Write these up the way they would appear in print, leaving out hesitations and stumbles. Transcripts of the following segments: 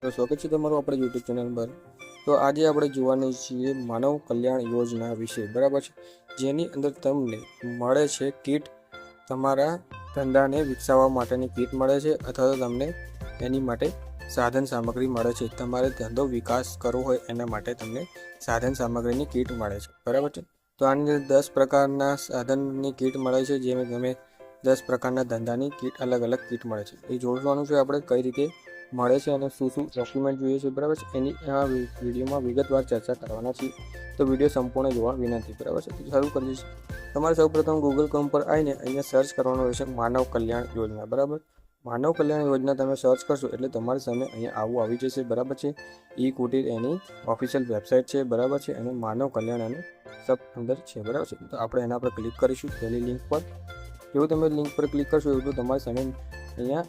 તો સ્વાગત છે તમારું આપણે યુટ્યુબ ચેનલ પર। તો આજે આપણે જોવાની છીએ માનવ કલ્યાણ યોજના વિશે, બરાબર છે, જેની અંદર તમને મળે છે કીટ, તમારા ધંધાને વિકસાવવા માટેની કીટ મળે છે, અથવા તો તમને એની માટે સાધન સામગ્રી મળે છે। તમારે ધંધો વિકાસ કરવો હોય એના માટે તમને સાધન સામગ્રીની કીટ મળે છે, બરાબર છે। તો આની અંદર 10 પ્રકારના સાધનની કીટ મળે છે, જેમાં તમે 10 પ્રકારના ધંધાની કીટ અલગ અલગ કીટ મળે છે। એ જોડવાનું છે આપણે કઈ રીતે મળે છે અને શું શું ડોક્યુમેન્ટ જોઈએ છે, બરાબર છે, એની આ વિડીયોમાં વિગતવાર ચર્ચા કરવાના છીએ। તો વિડીયો સંપૂર્ણ જોવા વિનંતી, બરાબર છે। તો શરૂ કરીએ છીએ। તમારે સૌપ્રથમ ગૂગલ ક્રોમ પર આવીને અહીંયા સર્ચ કરવાનું રહેશે માનવ કલ્યાણ યોજના, બરાબર। માનવ કલ્યાણ યોજના તમે સર્ચ કરશો એટલે તમારી સામે અહીંયા આવું આવી જશે, બરાબર છે। ઈ કુટીર એની ઓફિશિયલ વેબસાઇટ છે, બરાબર છે, અને માનવ કલ્યાણ એનું સબ અંદર છે, બરાબર છે। તો આપણે એના પર ક્લિક કરીશું પહેલી લિંક પર। જેવું તમે લિંક પર ક્લિક કરશો એવું તમારી સામે અહીંયા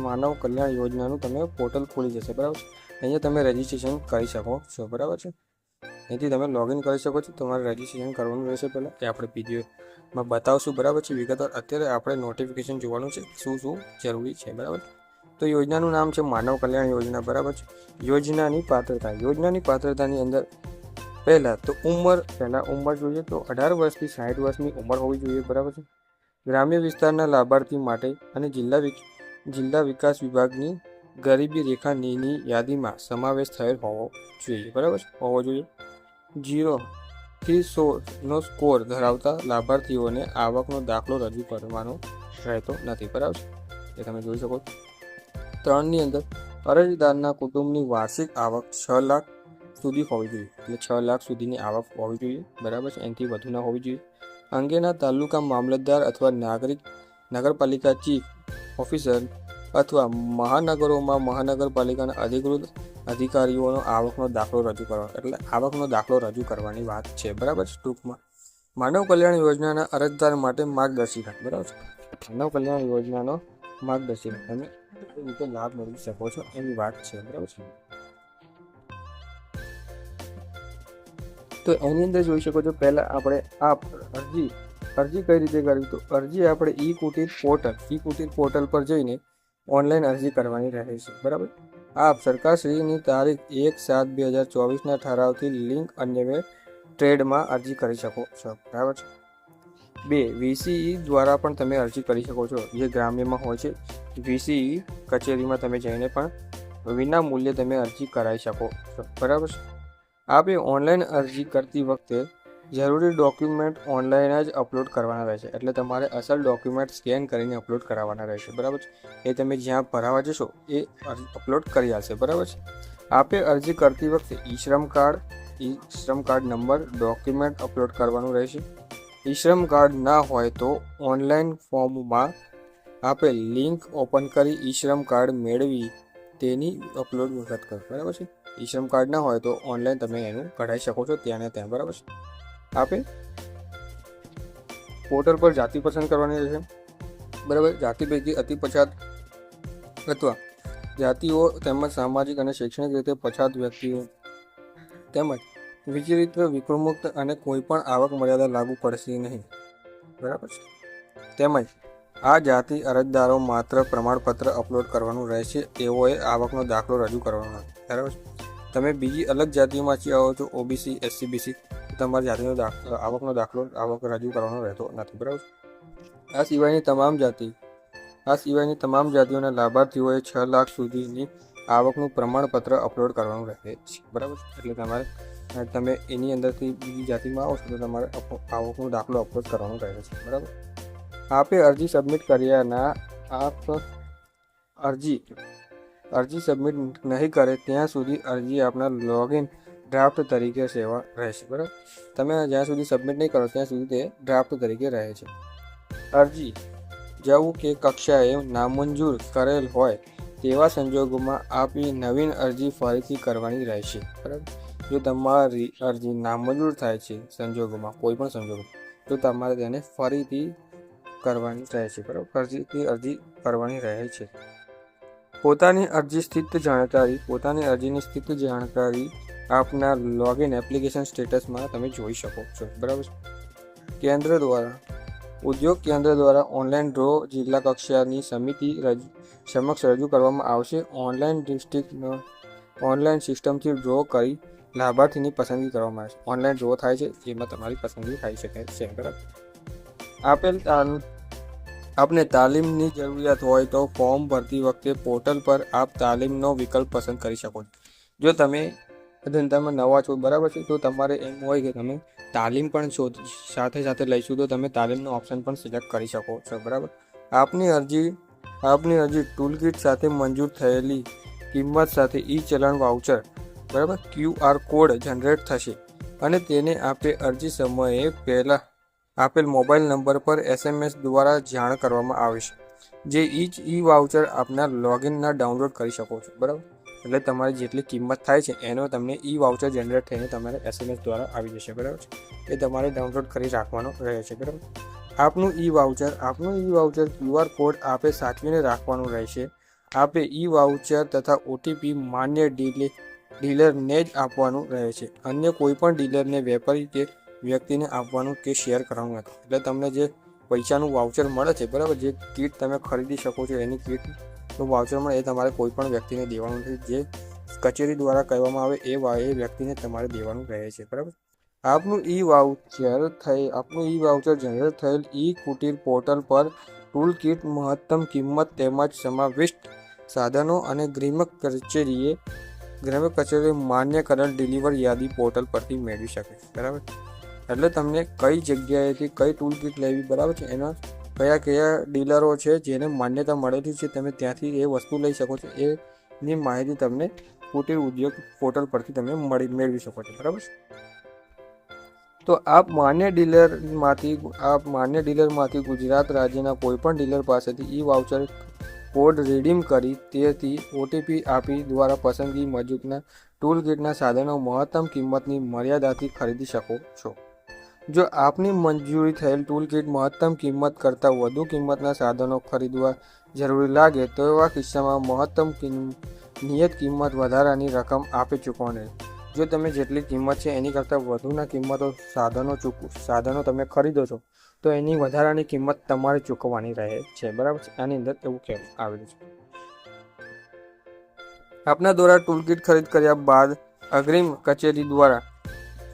માનવ કલ્યાણ યોજનાનું તમે પોર્ટલ ખુલી જશે, બરાબર છે। અહીંયા તમે રજીસ્ટ્રેશન કરી શકો છો, બરાબર છે। અહીંથી તમે લોગિન કરી શકો છો। તમારે રજીસ્ટ્રેશન કરવાનું રહેશે પહેલાં, એ આપણે પીડીએફમાં બતાવશું, બરાબર છે, વિગતવાર। અત્યારે આપણે નોટિફિકેશન જોવાનું છે શું શું જરૂરી છે, બરાબર। તો યોજનાનું નામ છે માનવ કલ્યાણ યોજના, બરાબર છે। યોજનાની પાત્રતાની અંદર પહેલાં તો ઉંમર જોઈએ તો 18 વર્ષથી 60 વર્ષની ઉંમર હોવી જોઈએ, બરાબર છે। ગ્રામ્ય વિસ્તારના લાભાર્થી માટે અને જિલ્લા વિકાસ વિભાગની ગરીબી રેખાની યાદીમાં સમાવેશ થયેલ હોવો જોઈએ, બરાબર છે, હોવો જોઈએ। 0 થી 100નો સ્કોર ધરાવતા લાભાર્થીઓને આવકનો દાખલો રજૂ કરવાનો રહેતો નથી, બરાબર છે, એ તમે જોઈ શકો। 3ની અંદર અરજદારના કુટુંબની વાર્ષિક આવક 6 લાખ સુધી હોવી જોઈએ, એટલે 6 લાખ સુધીની આવક હોવી જોઈએ, બરાબર છે, એનાથી વધુ ના હોવી જોઈએ। અંગેના તાલુકા મામલતદાર અથવા નગરપાલિકા ચીફ ઓફિસર અથવા મહાનગરોમાં મહાનગરપાલિકાના અધિકૃત અધિકારીઓનો આવકનો દાખલો રજૂ કરવાનો, એટલે આવકનો દાખલો રજૂ કરવાની વાત છે, બરાબર છે। ટૂંકમાં માનવ કલ્યાણ યોજનાના અરજદાર માટે માર્ગદર્શિકા, બરાબર છે, માનવ કલ્યાણ યોજનાનો માર્ગદર્શિકા તમે એ રીતે લાભ મેળવી શકો છો એની વાત છે, બરાબર છે। તો એની અંદર જોઈ શકો છો પહેલાં આપણે આ અરજી કઈ રીતે કરવી, તો અરજી આપણે ઈ કુટીર પોર્ટલ પર જઈને ઓનલાઈન અરજી કરવાની રહે છે, બરાબર। આપ સરકારશ્રીની તારીખ 1/7/2024ના ઠરાવથી લિંક અન્વયે ટ્રેડમાં અરજી કરી શકો છો, બરાબર છે। 2 વીસીઈ દ્વારા પણ તમે અરજી કરી શકો છો, જે ગ્રામ્યમાં હોય છે। વીસીઈ કચેરીમાં તમે જઈને પણ વિના મૂલ્યે તમે અરજી કરાવી શકો છો, બરાબર છે। આપે ઓનલાઈન અરજી કરતી વખતે જરૂરી ડોક્યુમેન્ટ ઓનલાઈન જ અપલોડ કરવાના રહેશે, એટલે તમારે અસલ ડોક્યુમેન્ટ સ્કેન કરીને અપલોડ કરાવવાના રહેશે, બરાબર છે। એ તમે જ્યાં ભરાવા જશો એ અપલોડ કરી આવશે, બરાબર છે। આપે અરજી કરતી વખતે ઈ શ્રમ કાર્ડ નંબર ડોક્યુમેન્ટ અપલોડ કરવાનું રહેશે। ઈ શ્રમ કાર્ડ ના હોય તો ઓનલાઈન ફોર્મમાં આપે લિંક ઓપન કરી ઈ શ્રમ કાર્ડ મેળવી તેની અપલોડ વખત કરો, બરાબર છે। ઈ શ્રમ કાર્ડ ના હોય તો ઓનલાઈન તમે એનું કઢાવી શકો છો ત્યાં ને ત્યાં, બરાબર છે। આપે પોર્ટલ પર જાતિ પસંદ કરવાની રહેશે, બરાબર। જાતિ પૈકી અતિ પછાત અથવા જાતિઓ તેમજ સામાજિક અને શૈક્ષણિક રીતે પછાત વ્યક્તિઓ તેમજ વિચરિત્ર વિકૃમુક્ત અને કોઈ પણ આવક મર્યાદા લાગુ પડશે નહીં, બરાબર છે। તેમજ આ જાતિ અરજદારો માત્ર પ્રમાણપત્ર અપલોડ કરવાનું રહેશે, તેઓએ આવકનો દાખલો રજૂ કરવાનો નથી, બરાબર છે। તમે બીજી અલગ જાતિઓમાંથી આવો છો, ઓબીસી, એસસી, બીસી, તમારી જાતિનો આવકનો દાખલો રજૂ કરવાનો રહેતો નથી, બરાબર છે। આ સિવાયની તમામ જાતિઓના લાભાર્થીઓએ 6 લાખ સુધીની આવકનું પ્રમાણપત્ર અપલોડ કરવાનું રહે છે, બરાબર છે। એટલે તમે એની અંદરથી બીજી જાતિમાં આવો છો તો તમારે આવકનો દાખલો અપલોડ કરવાનો રહે છે, બરાબર। આપે અરજી સબમિટ કર્યાના અરજી સબમિટ નહીં કરે ત્યાં સુધી અરજી આપના લોગિન ડ્રાફ્ટ તરીકે સેવા રહેશે, બરાબર। તમે જ્યાં સુધી સબમિટ નહીં કરો ત્યાં સુધી તે ડ્રાફ્ટ તરીકે રહે છે। અરજી જેવું કે કક્ષાએ નામંજૂર કરેલ હોય તેવા સંજોગોમાં આપની નવીન અરજી ફરીથી કરવાની રહેશે, બરાબર। જો તમારી અરજી નામંજૂર થાય છે સંજોગોમાં, કોઈ પણ સંજોગોમાં, તો તમારે તેને ફરીથી કરવાની રહેશે, બરાબર, ફરીથી અરજી કરવાની રહે છે। પોતાની અરજીની સ્થિતિ જાણકારી આપના લોગિન એપ્લિકેશન સ્ટેટસમાં તમે જોઈ શકો છો, બરાબર। ઉદ્યોગ કેન્દ્ર દ્વારા ઓનલાઈન ડ્રો જિલ્લા કક્ષાની સમિતિ સમક્ષ રજૂ કરવામાં આવશે। ઓનલાઈન ડિસ્ટ્રિક્ટ ઓનલાઈન સિસ્ટમથી ડ્રો કરી લાભાર્થીની પસંદગી કરવામાં આવે છે. ઓનલાઈન ડ્રો થાય છે, જેમાં તમારી પસંદગી થઈ શકે છે. બરાબર. આપને તાલીમની જરૂરિયાત હોય તો ફોર્મ ભરતી વખતે પોર્ટલ પર આપ તાલીમનો વિકલ્પ પસંદ કરી શકો છો. જો તમે ધંધામાં નવા છો, બરાબર છે, તો તમારે એમ હોય કે તમે તાલીમ પણ સાથે સાથે લઈશું તો તમે તાલીમનો ઓપ્શન પણ સિલેક્ટ કરી શકો છો. બરાબર. આપની અરજી ટૂલકીટ સાથે મંજૂર થયેલી કિંમત સાથે ચલણ વાઉચર, બરાબર, QR કોડ જનરેટ થશે અને તેને આપે અરજી સમયે પહેલા આપેલ મોબાઈલ નંબર પર SMS દ્વારા જાણ કરવામાં આવે છે. જે વાઉચર આપના લોગિનના ડાઉનલોડ કરી શકો છો. બરાબર. એટલે તમારી જેટલી કિંમત થાય છે એનો તમને વાઉચર જનરેટ થઈને તમારે SMS દ્વારા આવી જશે. બરાબર છે. એ તમારે ડાઉનલોડ કરી રાખવાનો રહે છે. બરાબર. આપનું વાઉચર QR કોડ આપે સાચવીને રાખવાનું રહેશે. આપે વાઉચર તથા OTP માન્ય ડીલરને જ આપવાનું રહે છે. અન્ય કોઈ પણ ડીલરને, વેપારી કે વ્યક્તિને આપવાનું કે શેર કરવાનું નથી. એટલે તમને જે પૈસાનું વાઉચર મળે છે, બરાબર, જે કીટ તમે ખરીદી શકો છો એની કીટનું વાઉચર મળે એ તમારે કોઈ પણ વ્યક્તિને દેવાનું નથી. જે કચેરી દ્વારા કહેવામાં આવે એ વ્યક્તિને તમારે દેવાનું રહે છે. બરાબર. આપનું વાઉચર જનરેટ થયેલ કુટીર પોર્ટલ પર ટૂલ કીટ મહત્તમ કિંમત તેમજ સમાવિષ્ટ સાધનો અને ગ્રાહક કચેરીએ માન્ય કરેલ ડિલિવર યાદી પોર્ટલ પરથી મેળવી શકે છે. બરાબર. એટલે તમને કઈ જગ્યાએથી કઈ ટૂલ કીટ લેવી, બરાબર છે, એના કયા ડીલરો છે જેને માન્યતા મળેલી છે, તમે ત્યાંથી એ વસ્તુ લઈ શકો છો. એની માહિતી તમને કુટીર ઉદ્યોગ પોર્ટલ પરથી તમે મેળવી શકો છો. બરાબર. તો આપ માન્ય ડીલરમાંથી ગુજરાત રાજ્યના કોઈપણ ડીલર પાસેથી વાઉચર કોડ રીડીમ કરી તેથી OTP આપી દ્વારા પસંદગી મુજબના ટૂલ કીટના સાધનો મહત્તમ કિંમતની મર્યાદાથી ખરીદી શકો છો. જો આપની મંજૂરી થયેલ ટૂલ કીટ મહત્તમ કિંમત કરતાં વધુ કિંમતના સાધનો ખરીદવા જરૂરી લાગે તો એવા કિસ્સામાં મહત્તમ નિયત કિંમત વધારાની રકમ આપે ચૂકવવાની. જો તમે જેટલી કિંમત છે એની કરતાં વધુના કિંમતો સાધનો તમે ખરીદો છો તો એની વધારાની કિંમત તમારે ચૂકવવાની રહે છે. બરાબર છે. આની અંદર એવું કહેવામાં આવેલું છે. આપના દ્વારા ટૂલકીટ ખરીદ કર્યા બાદ અગ્રિમ કચેરી દ્વારા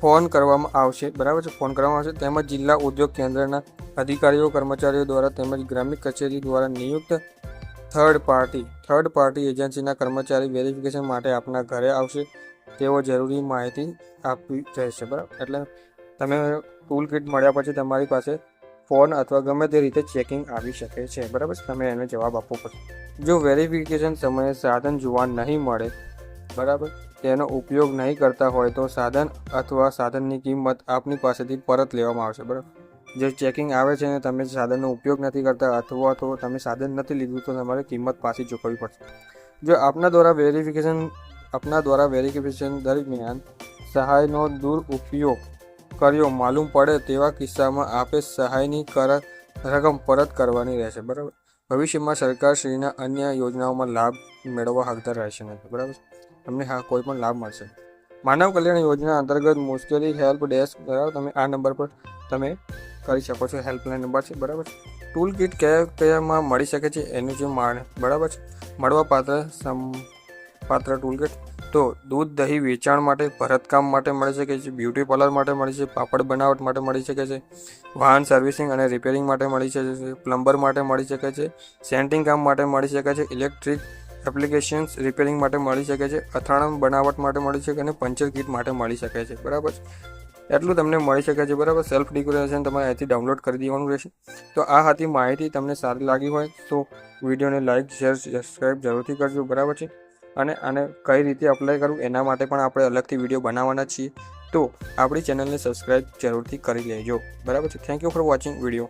ફોન કરવામાં આવશે. બરાબર છે. ફોન કરવામાં આવશે તેમજ જિલ્લા ઉદ્યોગ કેન્દ્રના અધિકારીઓ, કર્મચારીઓ દ્વારા તેમજ ગ્રામ્ય કચેરી દ્વારા નિયુક્ત થર્ડ પાર્ટી એજન્સીના કર્મચારી વેરિફિકેશન માટે આપના ઘરે આવશે. તેઓ જરૂરી માહિતી આપવી રહેશે. બરાબર. એટલે તમે ટૂલ કીટ મળ્યા પછી તમારી પાસે ફોન અથવા ગમે તે રીતે ચેકિંગ આવી શકે છે. બરાબર. તમે એને જવાબ આપવો પડશે. જો વેરિફિકેશન સમયે સાધન જોવા નહીં મળે, બરાબર, તેનો ઉપયોગ નહીં કરતા હોય તો સાધન અથવા સાધનની કિંમત આપની પાસેથી પરત લેવામાં આવશે. બરાબર. જે ચેકિંગ આવે છે અને તમે સાધનનો ઉપયોગ નથી કરતા અથવા તો તમે સાધન નથી લીધું તો તમારે કિંમત પાછી ચૂકવવી પડશે. જો આપના દ્વારા વેરિફિકેશન દરમિયાન સહાયનો દુરુપયોગ કર્યો માલુમ પડે તેવા કિસ્સામાં આપે સહાયની રકમ પરત કરવાની રહેશે. બરાબર. ભવિષ્યમાં સરકારશ્રીના અન્ય યોજનાઓમાં લાભ મેળવવા હકદાર રહેશે નથી. બરાબર. તમને કોઈ પણ લાભ મળશે. માનવ કલ્યાણ યોજના અંતર્ગત મુશ્કેલી હેલ્પ ડેસ્ક, બરાબર, તમે આ નંબર પર તમે કરી શકો છો. હેલ્પલાઇન નંબર છે. બરાબર. ટૂલ કીટ કયામાં મળી શકે છે એનું જે બરાબર છે મળવા પાત્ર ટૂલ કીટ તો દૂધ દહીં વેચાણ માટે, ભરતકામ માટે મળી શકે છે, બ્યુટી પાર્લર માટે મળી છે, પાપડ બનાવટ માટે મળી શકે છે, વાહન સર્વિસિંગ અને રિપેરિંગ માટે મળી શકે છે, પ્લમ્બર માટે મળી શકે છે, સેન્ટિંગ કામ માટે મળી શકે છે, ઇલેક્ટ્રિક એપ્લિકેશન્સ રિપેરિંગ માટે મળી શકે છે, અથાણું બનાવટ માટે મળી શકે અને પંચર કીટ માટે મળી શકે છે. બરાબર. એટલું તમને મળી શકે છે. બરાબર. સેલ્ફ ડેકોરેશન તમારે અહીંથી ડાઉનલોડ કરી દેવાનું રહેશે. તો આ હતી માહિતી. તમને સારી લાગી હોય તો વિડીયોને લાઇક, શેર, સબસ્ક્રાઈબ જરૂરથી કરજો. બરાબર છે. અને આને કઈ રીતે અપ્લાય કરવું એના માટે પણ આપણે અલગથી વિડીયો બનાવવાના છીએ. તો આપણી ચેનલને સબસ્ક્રાઈબ જરૂરથી કરી લેજો. બરાબર છે. Thank you for watching video.